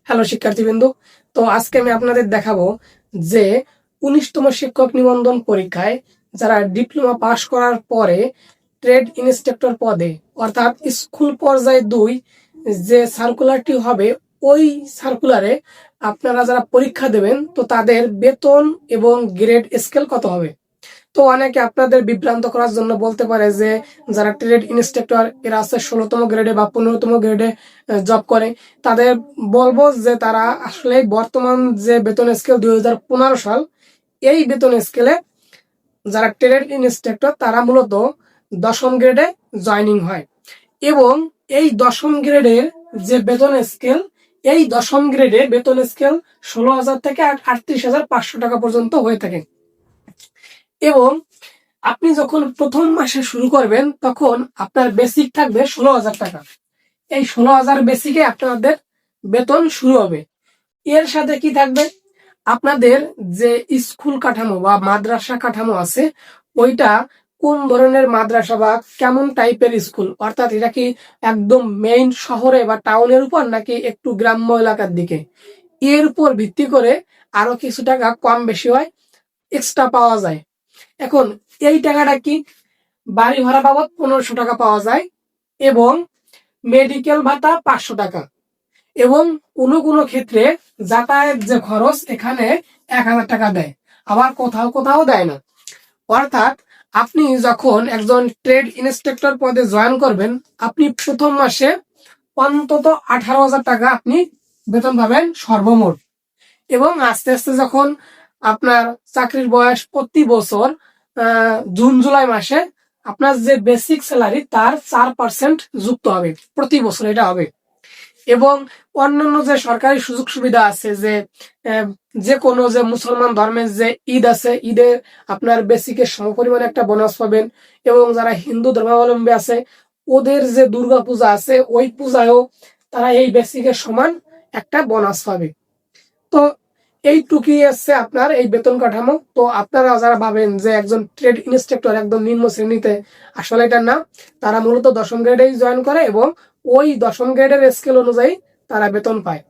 Hello শিক্ষার্থীবৃন্দু, তো আজকে আমি আপনাদের দেখাবো যে 19তম শিক্ষক নিবন্ধন পরীক্ষায় যারা ডিপ্লোমা পাশ করার পরে ট্রেড ইন্সট্রাক্টর পদে অর্থাৎ স্কুল পর্যায়ে 2 যে সার্কুলারটি হবে, ওই সার্কুলারে আপনারা যারা পরীক্ষা দেবেন তো তাদের বেতন এবং গ্রেড স্কেল কত হবে। তো অনেকে আপনাদের বিভ্রান্ত করার জন্য বলতে পারে যে যারা ট্রেড ইন্সট্রাক্টর এরা আছে 16তম গ্রেডে বা 15তম গ্রেডে জব করে, তাদের বলবো যে তারা আসলে বর্তমান যে বেতন স্কেল 2015 সাল, এই বেতন স্কেলে যারা ট্রেড ইন্সট্রাক্টর তারা মূলত 10ম গ্রেডে জয়নিং হয় এবং এই 10ম গ্রেডের যে বেতন স্কেল, এই 10ম গ্রেডে বেতন স্কেল 16,000 থেকে 38,500 টাকা পর্যন্ত হয়ে থাকে। এবং আপনি যখন প্রথম মাসে শুরু করবেন তখন আপনার বেসিক থাকবে 16,000 টাকা। এই 16,000 বেসিকে আপনাদের বেতন শুরু হবে। এর সাথে কি থাকবে, আপনাদের যে স্কুল কাঠামো বা মাদ্রাসা কাঠামো আছে, ওইটা কোন ধরনের মাদ্রাসা বা কেমন টাইপের স্কুল, অর্থাৎ এটা কি একদম মেইন শহরে বা টাউনের উপর নাকি একটু গ্রাম্য এলাকার দিকে, এর উপর ভিত্তি করে আরো কিছু টাকা কম বেশি হয়, এক্সট্রা পাওয়া যায়। এখন এই টাকাটা কি, বাড়ি ভাড়া বাবদ 1500 টাকা পাওয়া যায় এবং মেডিকেল ভাতা 500 টাকা এবং কোনো কোনো ক্ষেত্রে যাতায়াত যে খরচ এখানে 1000 টাকা দেয়, আবার কোথাও কোথাও দেয় না। অর্থাৎ আপনি যখন একজন ট্রেড ইন্সট্রাক্টর পদে জয়েন করবেন, আপনি প্রথম মাসে অন্তত 18,000 টাকা আপনি বেতন পাবেন সর্বমোট। এবং আস্তে আস্তে যখন আপনার চাকরির বয়স প্রতি বছর জুন জুলাই মাসে আপনার যে বেসিক স্যালারি তার 4% যুক্ত হবে প্রতি বছর, এটা হবে। এবং অন্যান্য যে সরকারি সুযোগ সুবিধা আছে, যে যে কোনো যে মুসলমান ধর্মের যে ঈদ আছে, ঈদে আপনার বেসিকের সমপরিমাণে একটা বোনাস পাবেন। এবং যারা হিন্দু ধর্মাবলম্বী আছে, ওদের যে দুর্গা পূজা আছে, ওই পূজায়ও তারা এই বেসিকের সমান একটা বোনাস পাবে। তো এইটুকুই আছে আপনার এই বেতন কাঠামো। তো আপনারা যারা ভাবেন যে একজন ট্রেড ইন্সট্রাক্টর একদম নিম্ন শ্রেণীতে, আসলে এটা না, তারা মূলত 10ম গ্রেডেই জয়েন করে এবং ওই 10ম গ্রেডের স্কেল অনুযায়ী তারা বেতন পায়।